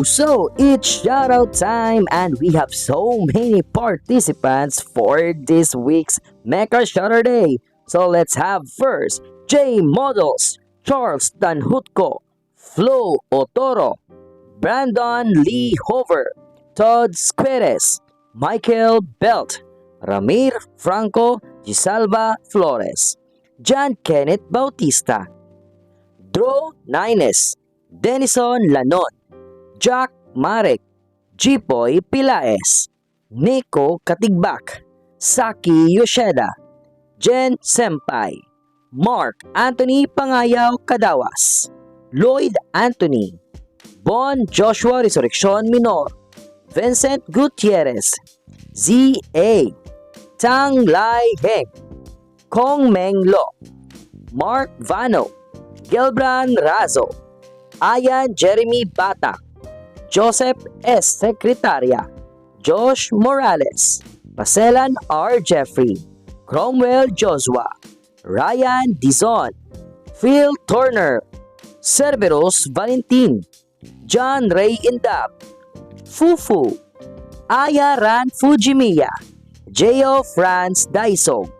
So it's shoutout time and we have so many participants for this week's Mecha Shotturday. So let's have first J Models, Charles Danhutko, Flo Otoro, Brandon Lee Hover, Todd Squeres, Michael Belt, Ramir Franco Gisalva Flores, John Kenneth Bautista, Dro Nines, Denison Lanon, Jack Marek, Jipoy Pilaes, Nico Katigbak, Saki Yoshida, Jen Senpai, Mark Anthony Pangayaw Kadawas, Lloyd Anthony, Bon Joshua Resurrection Minor, Vincent Gutierrez, Z.A., Tang Lai Heng, Kong Meng Lo, Mark Vano, Gelbran Razo, Ayan Jeremy Batak, Joseph S. Secretaria, Josh Morales, Paselan R. Jeffrey, Cromwell Joshua, Ryan Dizon, Phil Turner, Cerberus Valentin, John Ray Indab, Fufu, Aya Ran Fujimiya, J.O. Franz Daisog,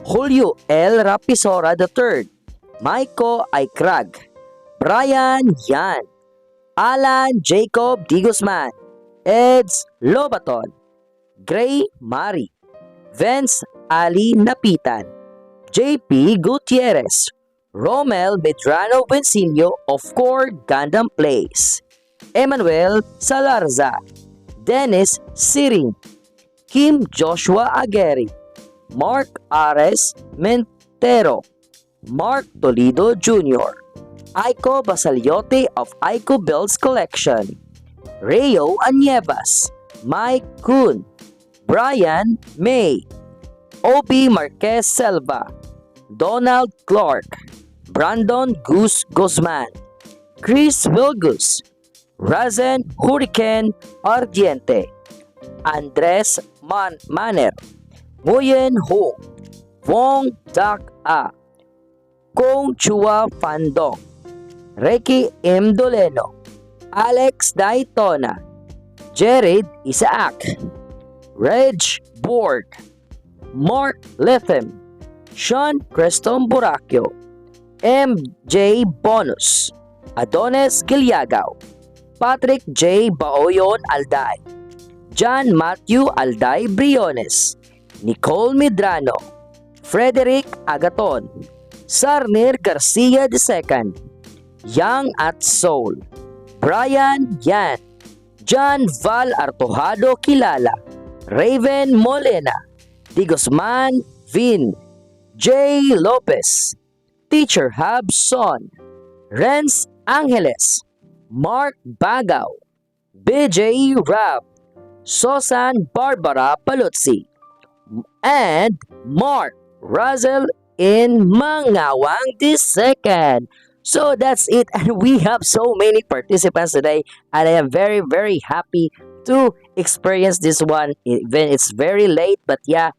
Julio L. Rapisora III, Maiko Aikrag, Brian Yan, Alan Jacob D. Guzman, Eds Lobaton, Gray Mari, Vince Ali Napitan, JP Gutierrez, Romel Medrano Bensilio of Core Gundam Plays, Emmanuel Salarza, Dennis Siring, Kim Joshua Agueri, Mark Ares Mentero, Mark Toledo Jr., Aiko Basaliote of Aiko Builds Collection, Rayo Anyevas, Mike Kuhn, Brian May, Obi Marquez Selva, Donald Clark, Brandon Goose Guzman, Chris Wilgus, Razen Hurricane Ardiente, Andres Manner, Nguyen Ho, Wong Dak A, Kong Chua Fandong, Ricky M. Doleno, Alex Daytona, Jared Isaac, Reg Borg, Mark Lethem, Sean Creston Buracchio, MJ Bonus, Adonis Gilyagaw, Patrick J. Baoyon Alday, John Matthew Alday Briones, Nicole Medrano, Frederick Agaton, Sarnir Garcia II, Young at Soul, Brian Yan, John Val Artojado Kilala, Raven Molena, Di Guzman Vin, J. Lopez, Teacher Hub Son, Renz Angeles, Mark Bagaw, BJ Rab, Sosan Barbara Paluzzi, and Mark Russell in Mangawang II. So that's it, and we have so many participants today, and I am very happy to experience this one, even it's very late, but yeah,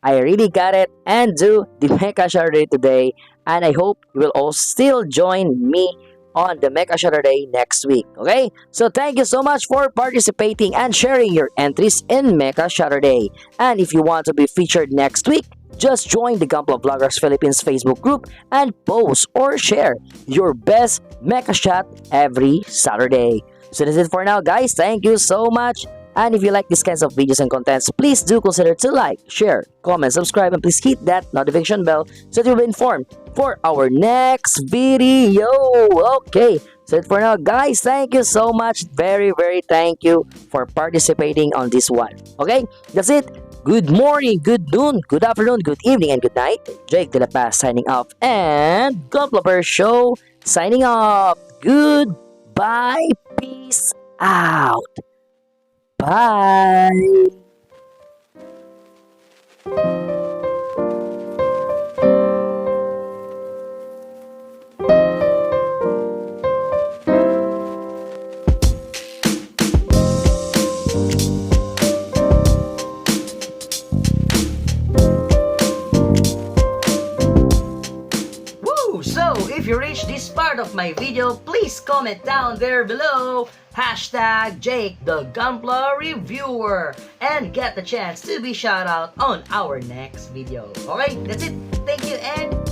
I really got it and do the Mecha Shotturday today, and I hope you will all still join me on the Mecha Shotturday next week. Okay, so thank you so much for participating and sharing your entries in Mecha Shotturday. And if you want to be featured next week, just join the GUNPLA VLOGGERZ Philippines Facebook group and post or share your best Mecha Shot every Saturday. So that's it for now, guys. Thank you so much. And if you like these kinds of videos and contents, please do consider to like, share, comment, subscribe, and please hit that notification bell so that you'll be informed for our next video. Okay, so that's it for now, guys. Thank you so much. Very thank you for participating on this one. Okay, that's it. Good morning, good noon, good afternoon, good evening, and good night. Jake De La Paz signing off, and GUNPLA Show signing off. Goodbye, peace out. Bye. Woo! Woohoo! So, if you reach this part of my video, please comment down there below hashtag Jake the Gunpla Reviewer and get the chance to be shout out on our next video. Okay, that's it. Thank you and